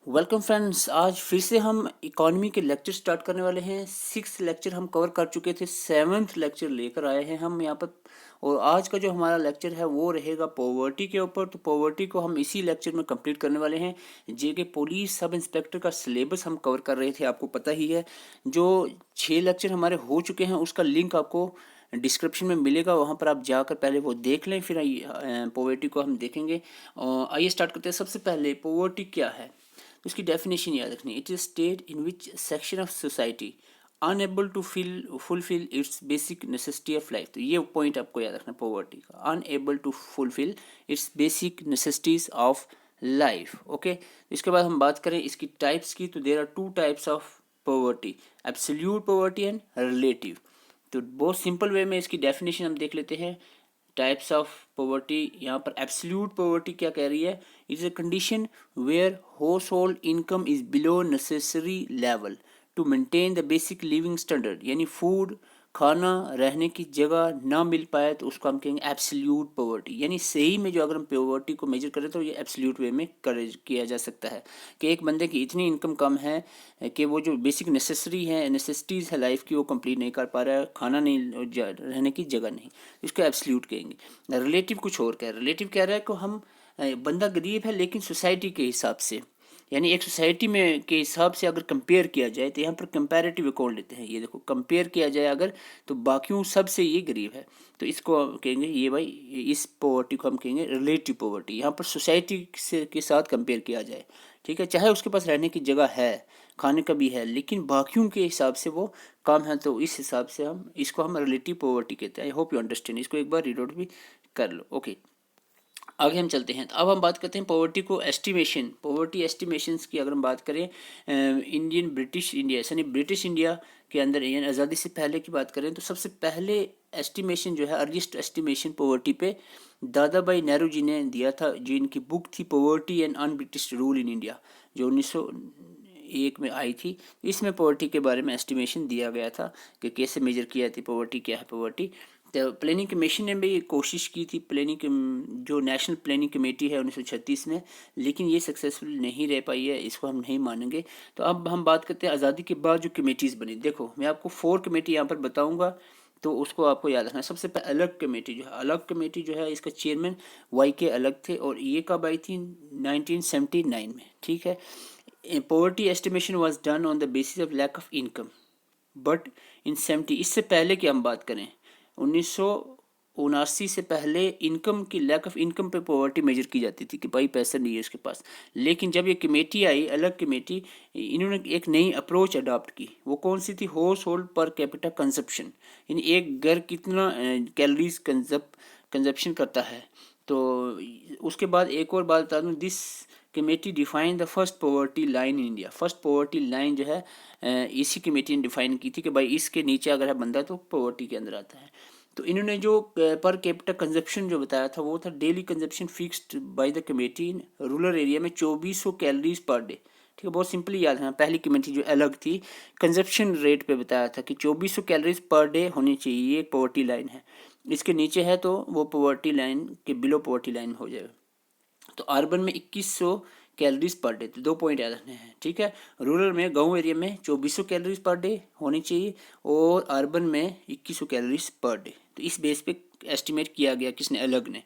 Welcome friends. आज फिर से हम इकोनॉमी के लेक्चर स्टार्ट करने वाले हैं। 6 लेक्चर हम कवर कर चुके थे, 7th लेक्चर लेकर आए हैं हम यहाँ पर। और आज का जो हमारा लेक्चर है वो रहेगा पॉवर्टी के ऊपर। तो पॉवर्टी को हम इसी लेक्चर में कंप्लीट करने वाले हैं। जेके पुलिस सब इंस्पेक्टर का सिलेबस हम कवर कर रहे थे, आपको पता ही है। जो 6 लेक्चर हमारे हो चुके हैं उसका लिंक आपको डिस्क्रिप्शन में मिलेगा, वहाँ पर आप जाकर पहले वो देख लें, फिर पॉवर्टी को हम देखेंगे। आइए स्टार्ट करते हैं। सबसे पहले पॉवर्टी क्या है, उसकी डेफिनेशन याद रखनी। It is state in which section of society unable to fulfil its basic necessity of life. तो ये पॉइंट आपको याद रखना पॉवर्टी का, unable to fulfil its basic necessities of life. Okay, इसके बाद हम बात करें इसकी टाइप्स की, तो there are 2 types of poverty, absolute poverty and relative. तो बहुत सिंपल वे में इसकी डेफिनेशन हम देख लेते हैं। टाइप्स ऑफ पॉवर्टी, यहाँ पर एब्सोल्यूट पॉवर्टी क्या कह रही है, is a condition where household income is below necessary level to maintain the basic living standard. यानी फूड, खाना, रहने की जगह ना मिल पाए तो उसको हम कहेंगे एब्सोल्यूट पॉवर्टी। यानी सही में जो अगर हम पॉवर्टी को मेजर करें तो ये एब्सोल्यूट वे में किया जा सकता है कि एक बंदे की इतनी इनकम कम है कि वो जो बेसिक नेसेसिटीज़ है लाइफ की वो कंप्लीट नहीं कर पा रहा है, खाना नहीं, रहने की जगह नहीं, इसको एब्सोल्यूट कहेंगे। रिलेटिव कुछ और कह रहा है। रिलेटिव कह रहा है कि हम बंदा गरीब है लेकिन सोसाइटी के हिसाब से, यानी एक सोसाइटी में के हिसाब से अगर कंपेयर किया जाए तो यहाँ पर कंपैरेटिव अकाउंट लेते हैं। ये देखो, कंपेयर किया जाए अगर तो बाकियों सब से ये गरीब है, तो इसको कहेंगे ये भाई, इस पॉवर्टी को हम कहेंगे रिलेटिव पॉवर्टी। यहाँ पर सोसाइटी से के साथ कंपेयर किया जाए, ठीक है, चाहे उसके पास रहने की जगह है, खाने का भी है, लेकिन बाकियों के हिसाब से वो कम है, तो इस हिसाब से हम रिलेटिव पॉवर्टी कहते हैं। I hope you understand. इसको एक बार रीड आउट भी कर लो। ओके, आगे हम चलते हैं। तो अब हम बात करते हैं पॉवर्टी को एस्टिमेशन, पॉवर्टी एस्टिमेशंस की अगर हम बात करें इंडियन ब्रिटिश इंडिया, यानी ब्रिटिश इंडिया के अंदर, यानी आज़ादी से पहले की बात करें तो सबसे पहले एस्टिमेशन जो है, अर्लीस्ट एस्टिमेशन पॉवर्टी पे दादा भाई नेहरू जी ने दिया था, जो इनकी बुक थी poverty and un British rule in India, जो 1901 में आई थी। इसमें पॉवर्टी के बारे में एस्टिमेशन दिया गया था कि कैसे मेजर किया जाती पॉवर्टी, क्या है पॉवर्टी। तो प्लानिंग कमीशन ने भी कोशिश की थी, जो नेशनल प्लानिंग कमेटी है 1936 में, लेकिन ये सक्सेसफुल नहीं रह पाई है, इसको हम नहीं मानेंगे। तो अब हम बात करते हैं आज़ादी के बाद जो कमेटीज़ बनी। देखो, मैं आपको 4 कमेटी यहाँ पर बताऊँगा, तो उसको आपको याद रखना है। सबसे पहले अलग कमेटी जो है, अलग कमेटी जो है इसका चेयरमैन YK अलग थे, और ये कब आई थी, 1979 में, ठीक है। Poverty estimation was done on the basis of lack of income, but in 70, इससे पहले की हम बात करें 1979 से पहले इनकम की, लैक ऑफ इनकम पे पॉवर्टी मेजर की जाती थी कि भाई पैसा नहीं है उसके पास। लेकिन जब ये कमेटी आई, अलग कमेटी, इन्होंने एक नई अप्रोच अडॉप्ट की। वो कौन सी थी, house hold per capita consumption, यानी एक घर कितना कैलोरीज कंजप्शन करता है। तो उसके बाद एक और बात बता दूँ, this committee define the first poverty line in India. First poverty line जो है इसी कमेटी ने डिफाइन की थी कि भाई इसके नीचे अगर है बंदा तो पॉवर्टी के अंदर आता है। तो इन्होंने जो पर कैपिटा कंजप्शन जो बताया था वो था daily consumption fixed by the committee in rural area में 2400 कैलोरीज पर डे। ठीक है, बहुत सिंपली याद है। पहली कमेटी जो अलग थी, कंजप्शन रेट पे बताया था कि 2400 कैलोरीज पर डे होनी चाहिए, ये एक पॉवर्टी लाइन है। इसके नीचे है तो वो पॉवर्टी लाइन के बिलो पॉवर्टी लाइन हो जाएगा। तो अर्बन में 2100 कैलोरीज पर डे, तो 2 पॉइंट याद रखने हैं, ठीक है। रूरल में, गांव एरिया में 2400 कैलोरीज पर डे होनी चाहिए, और अर्बन में 2100 कैलोरीज पर डे। तो इस बेस पे एस्टिमेट किया गया, किसने, अलग ने।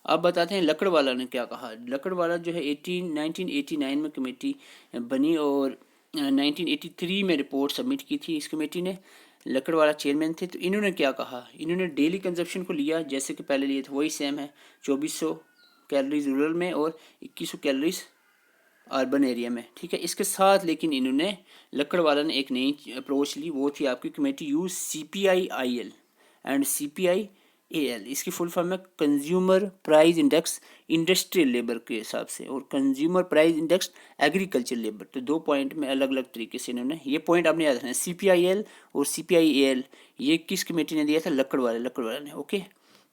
अब बताते हैं लकड़वाला ने क्या कहा। लकड़वाला जो है 1989 में कमेटी बनी, और 1983 में रिपोर्ट सबमिट की थी इस कमेटी ने। लकड़वाला चेयरमैन थे। तो इन्होंने क्या कहा, इन्होंने डेली कंजप्शन को लिया जैसे कि पहले लिए थे, वही सेम है, 2400 कैलोरीज रूरल में और 2100 कैलोरीज अर्बन एरिया में, ठीक है। इसके साथ लेकिन इन्होंने, लकड़वाला ने एक नई अप्रोच ली, वो थी आपकी committee use CPI-IL and CPI-AL। इसकी फुल फॉर्म है consumer price index industrial labour के हिसाब से, और consumer price index agriculture labour. तो 2 पॉइंट में अलग अलग तरीके से इन्होंने, ये पॉइंट आपने याद रखना है, CPI-L और CPI-AL। ये किस कमेटी ने दिया था, लकड़वाला ने। ओके,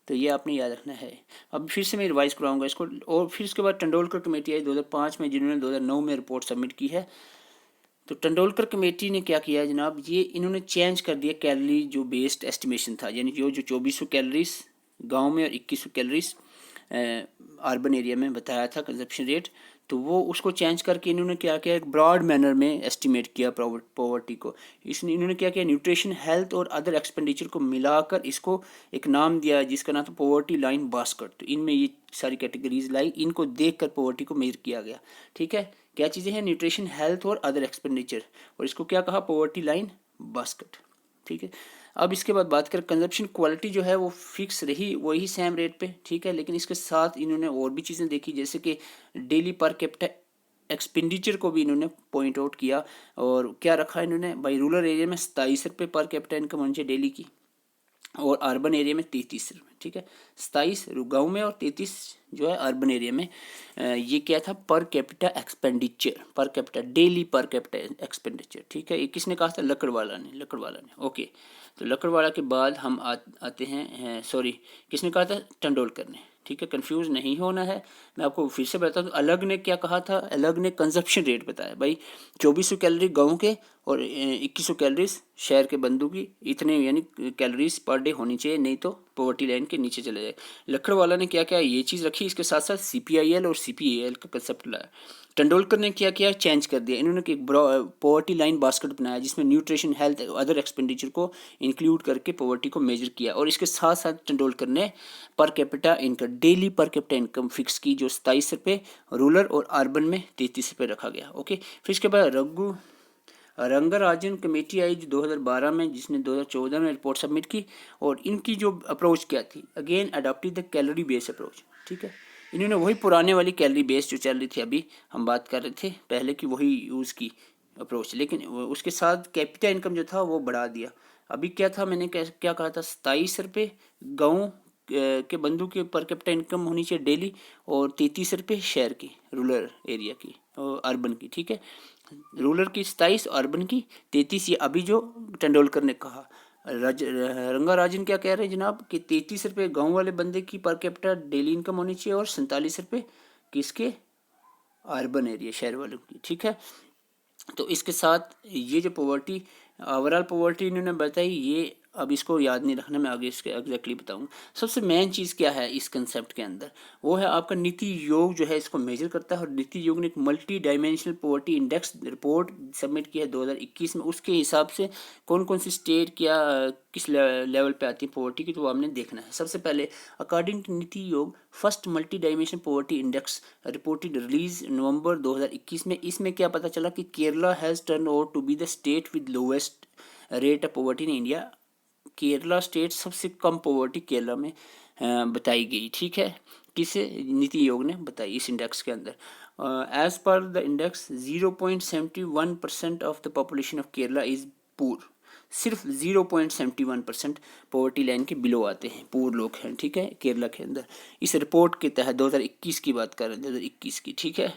तो ये आपने याद रखना है। अब फिर से मैं रिवाइज कराऊंगा इसको। और फिर उसके बाद टंडोलकर कमेटी आई 2005 में, जिन्होंने 2009 में रिपोर्ट सबमिट की है। तो टंडोलकर कमेटी ने क्या किया जनाब, ये इन्होंने चेंज कर दिया कैलोरी जो बेस्ड एस्टिमेशन था, यानी जो 2400 कैलोरीज गाँव में और 2100 कैलोरीज अर्बन एरिया में बताया था कंजप्शन रेट। तो वो उसको चेंज करके इन्होंने क्या किया, एक ब्रॉड मैनर में एस्टिमेट किया पॉवर्टी को। इसने इन्होंने क्या किया, न्यूट्रिशन, हेल्थ और अदर एक्सपेंडिचर को मिलाकर इसको एक नाम दिया जिसका नाम था पॉवर्टी लाइन बास्केट। तो इनमें ये सारी कैटेगरीज लाई, इनको देख कर पॉवर्टी को मेजर किया गया। ठीक है, क्या चीज़ें हैं, न्यूट्रिशन, हेल्थ और अदर एक्सपेंडिचर, और इसको क्या कहा, पॉवर्टी लाइन बास्केट। ठीक है, अब इसके बाद बात करें कंजप्शन क्वालिटी जो है वो फिक्स रही, वही सेम रेट पे। ठीक है, लेकिन इसके साथ इन्होंने और भी चीज़ें देखी, जैसे कि डेली पर कैपिटा एक्सपेंडिचर को भी इन्होंने पॉइंट आउट किया। और क्या रखा इन्होंने, भाई रूरल एरिया में 27 रुपये पर कैपिटा इनकम होनी चाहिए डेली की, और अर्बन एरिया में 33 रुपये। ठीक है, 27 गाँव में और 33 जो है अर्बन एरिया में। ये क्या था, per capita expenditure, per capita daily per capita expenditure. ठीक है, ये किसने कहा था, लकड़वाला ने। ओके, तो लकड़वाला के बाद हम आते हैं, सॉरी किसने कहा था, टंडोलकर ने। ठीक है, कंफ्यूज नहीं होना है, मैं आपको फिर से बताता हूँ। अलग ने क्या कहा था, अलग ने कंजप्शन रेट बताया, भाई 2400 कैलोरी गाँव के और 2100 कैलोरीज शहर के बंदू की, इतने यानी कैलोरीज पर डे होनी चाहिए, नहीं तो पॉवर्टी लाइन के नीचे चले जाए। लकड़वाला ने क्या क्या ये चीज़ रखी, इसके साथ साथ CPIL और CPAL का कंसेप्ट लाया। टंडोलकर ने क्या किया, चेंज कर दिया, इन्होंने एक पॉवर्टी लाइन बास्केट बनाया जिसमें न्यूट्रिशन, हेल्थ, अदर एक्सपेंडिचर को इंक्लूड करके पॉवर्टी को मेजर किया। और इसके साथ साथ टंडोलकर ने per capita income, daily per capita income fix की, जो 27 रुपये रूरल और अर्बन में 33 रुपये रखा गया। ओके, फिर इसके बाद रंगाराजन कमेटी आई जो 2012 में, जिसने 2014 में रिपोर्ट सबमिट की। और इनकी जो अप्रोच क्या थी, again adopted the calorie based approach. ठीक है, इन्होंने वही पुराने वाली कैलोरी बेस्ड जो चल रही थी, अभी हम बात कर रहे थे पहले की, वही यूज़ की अप्रोच, लेकिन उसके साथ कैपिटा इनकम जो था वो बढ़ा दिया। अभी क्या था, मैंने क्या कहा था, 27 रुपये गाँव के बंदू के पर कैपिटा इनकम होनी चाहिए डेली, और 33 रुपये शहर की, रूरल एरिया की और अर्बन की। ठीक है, रूरल की 27, अर्बन की 33, ये अभी जो टंडोलकर ने कहा। रंगाराजन क्या कह रहे हैं जनाब, कि 33 रुपये गाँव वाले बंदे की पर कैपिटा डेली इनकम होनी चाहिए, और 47 रुपये किसके, अर्बन एरिया शहर वालों की। ठीक है, तो इसके साथ ये जो पॉवर्टी, ओवरऑल पॉवर्टी इन्होंने बताई, ये अब इसको याद नहीं रखना, मैं आगे इसके एग्जैक्टली बताऊँ। सबसे मेन चीज़ क्या है इस कंसेप्ट के अंदर, वो है आपका नीति योग जो है इसको मेजर करता है। और नीति योग ने एक multi dimensional poverty index report submit की है 2021 में। उसके हिसाब से कौन कौन सी स्टेट क्या किस लेवल पे आती है पॉवर्टी की, तो वो हमने देखना है। सबसे पहले according to NITI Aayog first multi dimensional poverty index reported release November 2021 में। इसमें क्या पता चला कि Kerala has turn out to be the state with lowest rate of poverty in India. Kerala state सबसे कम पॉवर्टी केरला में बताई गई। ठीक है, किसे, नीति आयोग ने बताई इस इंडेक्स के अंदर। As per the index 0.71% of the population of Kerala is poor. सिर्फ 0.71% पॉवर्टी लाइन के बिलो आते हैं, पुअर लोग हैं। ठीक है, केरला के अंदर इस रिपोर्ट के तहत 2021 की बात कर रहे हैं, 2021 की। ठीक है,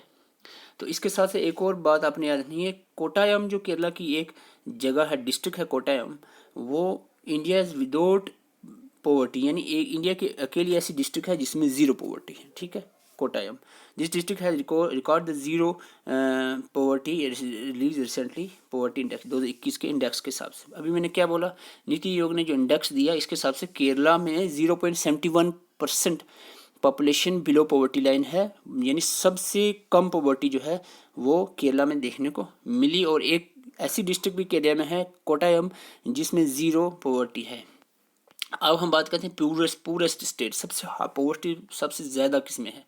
तो इसके साथ से एक और बात आपने याद रखनी है, कोटायम जो केरला की एक जगह है, डिस्ट्रिक्ट है कोटायम, वो इंडिया विदाउट पॉवर्टी, यानी एक इंडिया की अकेली ऐसी डिस्ट्रिक्ट है जिसमें जीरो पॉवर्टी है। ठीक है, कोटायम, दिस डिस्ट्रिक्ट है record the zero poverty release recently poverty index 2021 के इंडेक्स के हिसाब से। अभी मैंने क्या बोला, नीति आयोग ने जो इंडेक्स दिया इसके हिसाब से केरला में 0.71% पॉपुलेशन बिलो पॉवर्टी लाइन है, यानी सबसे कम पॉवर्टी जो है वो केरला में देखने को मिली। और एक ऐसी डिस्ट्रिक्ट भी केरला में है कोटायम जिसमें ज़ीरो पॉवर्टी है। अब हम बात करते हैं पूरेस्ट स्टेट, सबसे पॉवर्टी सबसे ज़्यादा किसमें है,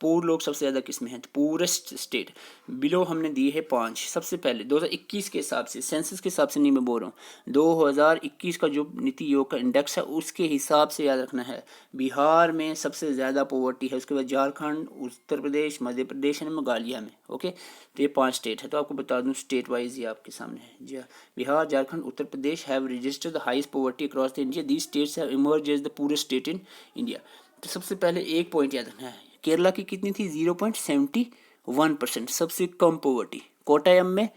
पूर लोग सबसे ज़्यादा किस में हैं, तो पूरेस्ट स्टेट बिलो हमने दिए है 5। सबसे पहले 2021 के हिसाब से, सेंसस के हिसाब से नहीं मैं बोल रहा हूँ, 2021 का जो नीति आयोग का इंडेक्स है उसके हिसाब से याद रखना है। बिहार में सबसे ज़्यादा पॉवर्टी है, उसके बाद झारखंड, उत्तर प्रदेश, मध्य प्रदेश और मेघालय में। ओके, तो ये 5 स्टेट है। तो आपको बता दूँ स्टेट वाइज ये आपके सामने है जी। Bihar, Jharkhand, Uttar Pradesh have registered the highest poverty across the India. These states have emerge as the poorest state in India. तो सबसे पहले एक पॉइंट याद रखना है, केरला की कितनी थी, 0.71%, सबसे कम पॉवर्टी। कोटायम में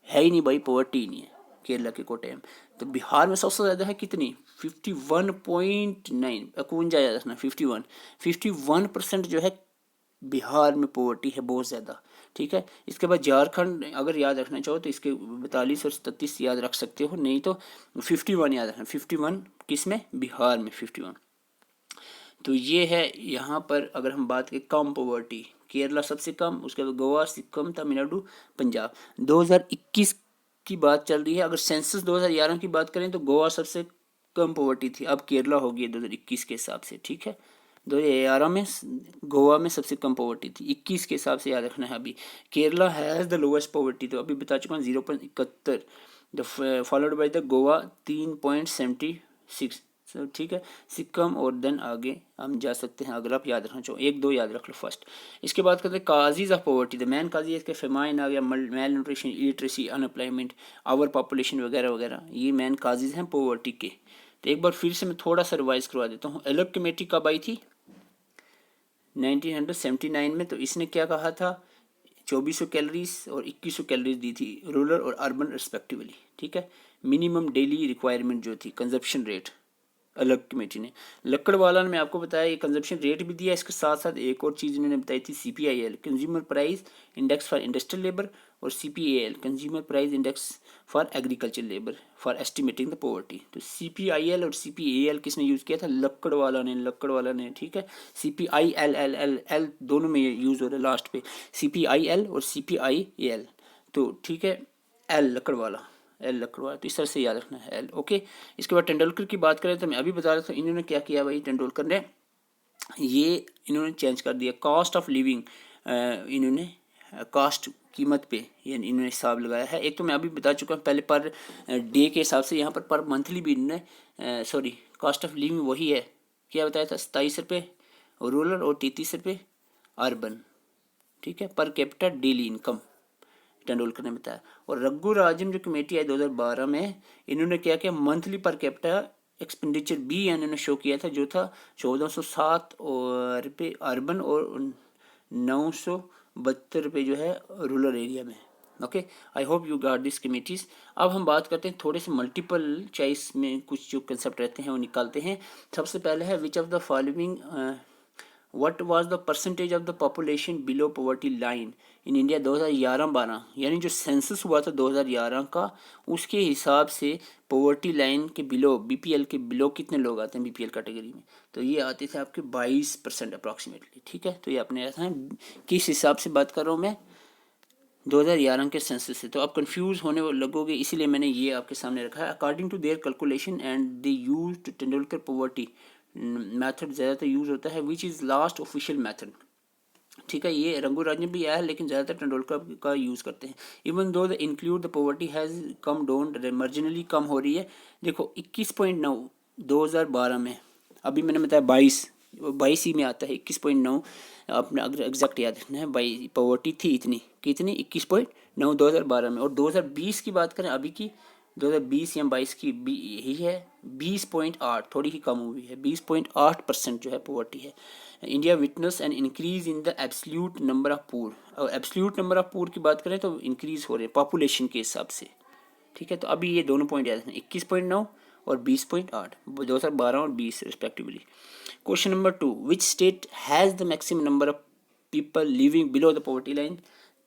है ही नहीं भाई, पॉवर्टी ही नहीं है केरला के कोटायम। तो बिहार में सबसे ज़्यादा है कितनी, 51.9, 51 याद रखना, 51% जो है बिहार में पॉवर्टी है, बहुत ज़्यादा। ठीक है, इसके बाद झारखंड अगर याद रखना चाहो तो इसके 42 और 37 याद रख सकते हो, नहीं तो 51 याद रखना। 51 किस में, बिहार में 51। तो ये है यहाँ पर अगर हम बात करें कम पॉवर्टी केरला सबसे कम, उसके बाद गोवा, सिक्किम, तमिलनाडु, पंजाब। 2021 की बात चल रही है। अगर सेंसस 2011 की बात करें तो गोवा सबसे कम पॉवर्टी थी, अब केरला होगी 2021 के हिसाब से, ठीक है। 2011 में गोवा में सबसे कम पॉवर्टी थी, 21 के हिसाब से याद रखना है। अभी Kerala has the lowest poverty, तो अभी बता चुका हूँ 0.71, the followed by the Goa 3.76, ठीक है। सिक्किम और देन आगे हम जा सकते हैं अगर आप याद रखना चाहो, 1-2 याद रख लो फर्स्ट। इसके बाद करते हैं causes of poverty. The main cause इसके फेमाइन आ गया, malnutrition, illiteracy, unemployment, over population वगैरह वगैरह, ये मेन काजीज हैं पॉवर्टी के। तो एक बार फिर से मैं थोड़ा सा रिवाइज करवा देता हूँ। एलक कमेटी कब आई थी? 1979 में। तो इसने क्या कहा था? 2400 कैलोरीज और 2100 कैलोरीज दी थी, रूरल और अर्बन रिस्पेक्टिवली, ठीक है। मिनिमम डेली रिक्वायरमेंट जो थी, कंजप्शन रेट, अलग कमेटी ने। लकड़वाला ने मैं आपको बताया ये कंजप्शन रेट भी दिया, इसके साथ साथ एक और चीज़ इन्होंने बताई थी, CPIL, consumer price index for industrial labour, और CPAL, consumer price index for agriculture labour, for estimating the poverty. तो CPIL और CPAL किसने यूज़ किया था? लकड़वाला ने, ठीक है। CPIL दोनों में यूज़ हो रहा है लास्ट पे, CPIL और CPIAL, तो ठीक है। एल लकड़वाला, तो इस तरह से याद रखना है, एल, ओके। इसके बाद तेंदुलकर की बात करें तो मैं अभी बता रहा था, इन्होंने क्या किया भाई, तेंदुलकर ने इन्होंने चेंज कर दिया कॉस्ट ऑफ लिविंग। इन्होंने कॉस्ट, कीमत पे ये इन्होंने हिसाब लगाया है। एक तो मैं अभी बता चुका हूँ पहले, पर डे के हिसाब से, यहाँ पर मंथली भी इन्होंने सॉरी कॉस्ट ऑफ लिविंग वही है, क्या बताया था, 27 रुपये रूरल और 33 रुपये अर्बन, ठीक है, per capita daily income, Tendulkar ने बताया। और रघु राजन जो कमेटी आई 2012 में, इन्होंने क्या किया, मंथली पर कैपिटा एक्सपेंडिचर भी इन्होंने शो किया था, जो था 1407 रुपये अर्बन और 972 रुपये जो है रूरल एरिया में, okay. I hope you got this committees. अब हम बात करते हैं थोड़े से मल्टीपल चॉइस में, कुछ जो कंसेप्ट रहते हैं वो निकालते हैं। सबसे पहले है, विच of the following what was the percentage of the population below poverty line in India 2011-12, यानी जो सेंसस हुआ था 2011 का, उसके हिसाब से पॉवर्टी लाइन के बिलो, BPL के बिलो कितने लोग आते हैं BPL कैटेगरी में? तो ये आते थे आपके 22% अप्रॉक्सीमेटली, ठीक है। तो ये अपने रहता है, किस हिसाब से बात कर रहा हूँ मैं, 2011 के सेंसस से। तो आप कंफ्यूज होने लगोगे, इसीलिए मैंने ये आपके सामने रखा है। According to their calculation and they use to Tendulkar poverty method ज़्यादातर यूज़ होता है, which is last official method, ठीक है। ये रंगू राज में भी आया है, लेकिन ज़्यादातर तेंदुलकर का यूज़ करते हैं। Even though the include the poverty has come down, marginally कम हो रही है। देखो 21.9 2012 में, अभी मैंने बताया 22 ही में आता है, 21.9 अपना अगर एग्जैक्ट याद रखना है। बाई पॉवर्टी थी इतनी, कितनी, 21.9 2012 में। और 2020 की बात करें अभी की, 2020 या 22 की यही है 20.8, थोड़ी ही कम हुई है, 20.8% जो है पॉवर्टी है। India witness an increase in the absolute number of poor. और एब्सोल्यूट नंबर ऑफ पुअर की बात करें तो इंक्रीज हो रहे हैं पॉपुलेशन के हिसाब से, ठीक है। तो अभी ये दोनों पॉइंट याद रखना, 21.9 और 20.8, 2012 और 20 respectively. Question number 2, which state has the maximum number of people living below the poverty line?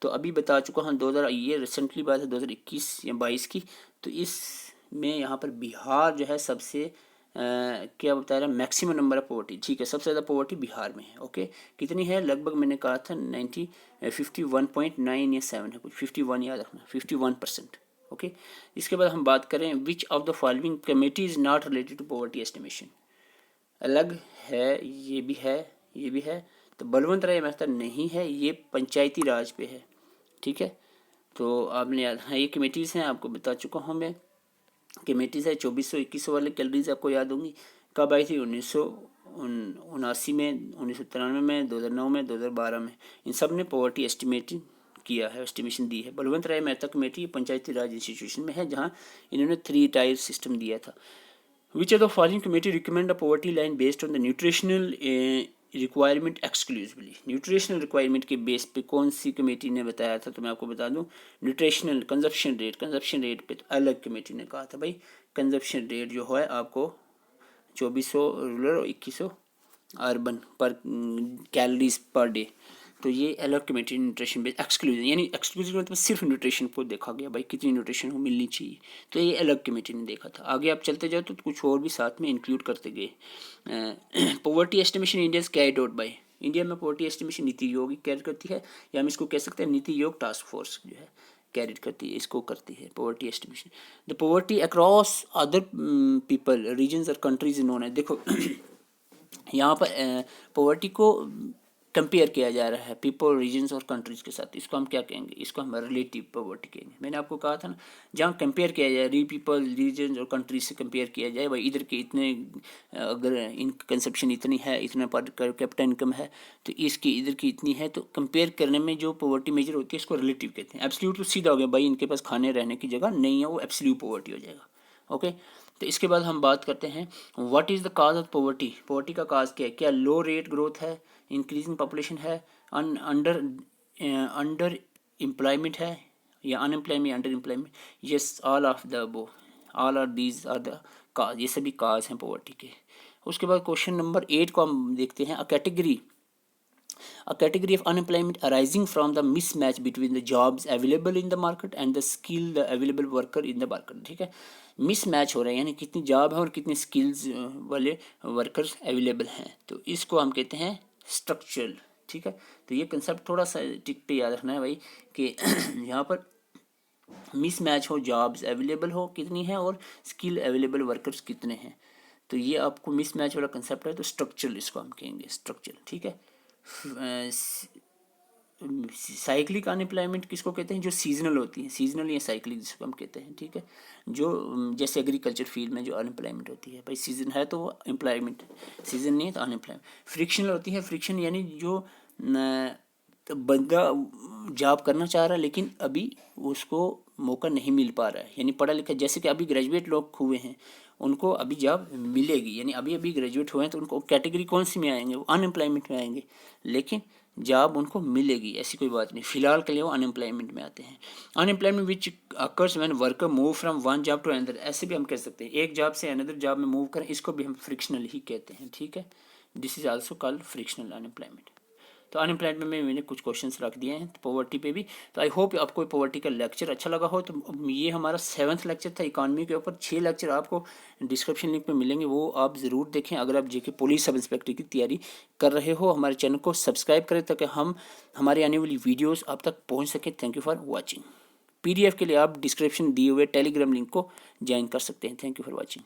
तो अभी बता चुका हूँ, 2000, ये रिसेंटली बात है 2021 या 22 की। तो इसमें यहाँ पर बिहार जो है सबसे क्या बता रहा है, मैक्सिमम नंबर ऑफ पॉवर्टी, ठीक है, सबसे ज़्यादा पॉवर्टी बिहार में है, ओके। कितनी है? लगभग मैंने कहा था 51.9 या 7 है कुछ, 51 याद रखना, 51%, ओके। इसके बाद हम बात करें, which of the following committee is not related to poverty estimation? अलग है, ये भी है, ये भी है। तो बलवंत राय मेहता नहीं है, ये पंचायती राज पे है, ठीक है। तो आपने याद, हाँ ये कमेटीज़ हैं, आपको बता चुका हूँ मैं। कमेटीज़ है 2400-2100 वाले कैलोरीज आपको याद होंगी। कब आई थी? 1979 में, 1993 में, 2009 में, 2012 में। इन सब ने पॉवर्टी एस्टिमेटिंग किया है, एस्टिमेशन दी है। बलवंत राय मेहता कमेटी पंचायती राज इंस्टीट्यूशन में है, जहाँ इन्होंने 3 टायर सिस्टम दिया था। विच of the following committee recommend a poverty line based on the nutritional requirement exclusively? Nutritional requirement के बेस पे कौन सी कमेटी ने बताया था? तो मैं आपको बता दूं, न्यूट्रिशनल कंजप्शन रेट पे तो अलग कमेटी ने कहा था भाई, कंजप्शन रेट जो है आपको 2400 रूरल और 2100 अर्बन पर कैलोरीज पर डे। तो ये अलग कमेटी न्यूट्रिशन बेस्ड एक्सक्लूसिव, यानी एक्सक्लूसिव मतलब सिर्फ न्यूट्रिशन को देखा गया भाई, कितनी न्यूट्रिशन हो मिलनी चाहिए, तो ये अलग कमेटी ने देखा था। आगे आप चलते जाओ तो कुछ और भी साथ में इंक्लूड करते गए। Poverty estimation India is carried out by, India में poverty estimation NITI Aayog carry करती है, या हम इसको कह सकते हैं नीति आयोग टास्क फोर्स जो है कैरी करती है, इसको करती है poverty estimation. The poverty across other people regions और कंट्रीज नोन है। देखो यहाँ पर पॉवर्टी को कंपेयर किया जा रहा है पीपल रीजन्स और कंट्रीज़ के साथ, इसको हम क्या कहेंगे, इसको हम रिलेटिव पॉवर्टी कहेंगे। मैंने आपको कहा था ना, जहाँ कंपेयर किया जाए पीपल रीजन्स और कंट्रीज से कंपेयर किया जाए, भाई इधर के इतने अगर इन कंजप्शन इतनी है, इतना पर कैपिटा इनकम है, तो इसकी इधर की इतनी है, तो कंपेयर करने में जो पॉवर्टी मेजर होती है इसको रिलेटिव कहते हैं। एब्सोल्यूट तो सीधा हो गया, भाई इनके पास खाने रहने की जगह नहीं है, वो एब्सोल्यूट पॉवर्टी हो जाएगा। ओके, तो इसके बाद हम बात करते हैं what is the cause of poverty. Poverty का काज क्या है, क्या लो रेट ग्रोथ है, इंक्रीजिंग पॉपुलेशन है, अंडर एम्प्लॉयमेंट है, या unemployment under employment. Yes, all of the above, all are these are the cause, ये सभी काज हैं पॉवर्टी के। उसके बाद क्वेश्चन नंबर 8 को हम देखते हैं, a category of unemployment arising from the mismatch between the jobs available in the market and the skill the available worker in the market। ठीक है, मिसमैच हो रहे हैं, यानी कितनी जॉब है और कितने स्किल्स वाले वर्कर्स अवेलेबल हैं, तो इसको हम कहते हैं स्ट्रक्चरल। ठीक है, तो ये कंसेप्ट थोड़ा सा टिक पे याद रखना है भाई कि यहाँ पर मिसमैच हो, जॉब्स अवेलेबल हो कितनी है और स्किल अवेलेबल वर्कर्स कितने हैं, तो ये आपको मिसमैच वाला कंसेप्ट है, तो स्ट्रक्चरल इसको हम कहेंगे, स्ट्रक्चरल। ठीक है, साइक्लिक अनएम्प्लॉयमेंट किसको कहते हैं, जो सीजनल होती है, सीजनल या साइक्लिक जिसको हम कहते हैं। ठीक है, जो जैसे एग्रीकल्चर फील्ड में जो अनएम्प्लॉयमेंट होती है, भाई सीजन है तो वो एम्प्लॉयमेंट, सीजन नहीं है तो अनएम्प्लॉयमेंट। फ्रिक्शनल होती है, फ्रिक्शन यानी जो तो बंदा जॉब करना चाह रहा है लेकिन अभी उसको मौका नहीं मिल पा रहा है, यानी पढ़ा लिखा, जैसे कि अभी ग्रेजुएट लोग हुए हैं उनको अभी जॉब मिलेगी, यानी अभी अभी ग्रेजुएट हुए हैं तो उनको कैटेगरी कौन सी में आएंगे, वो अनएम्प्लॉयमेंट में आएंगे, लेकिन जॉब उनको मिलेगी, ऐसी कोई बात नहीं, फिलहाल के लिए वो अनएम्प्लॉयमेंट में आते हैं। Unemployment which occurs when worker move from one job to another, ऐसे भी हम कह सकते हैं, एक जॉब से अनदर जॉब में मूव करें, इसको भी हम फ्रिक्शनल ही कहते हैं। ठीक है, this is also called frictional unemployment. तो अनएम्प्लॉयमेंट में मैंने कुछ क्वेश्चंस रख दिए हैं पॉवर्टी पे भी। तो आई होप आपको पॉवर्टी का लेक्चर अच्छा लगा हो। तो ये हमारा 7th लेक्चर था इकॉनमी के ऊपर। 6 लेक्चर आपको डिस्क्रिप्शन लिंक में मिलेंगे, वो आप ज़रूर देखें। अगर आप जेके पुलिस सब इंस्पेक्टर की तैयारी कर रहे हो, हमारे चैनल को सब्सक्राइब करें ताकि हम हमारी आने वाली वीडियोज़ आप तक पहुँच सकें। Thank you for watching. PDF के लिए आप डिस्क्रिप्शन दिए हुए टेलीग्राम लिंक को ज्वाइन कर सकते हैं। Thank you for watching.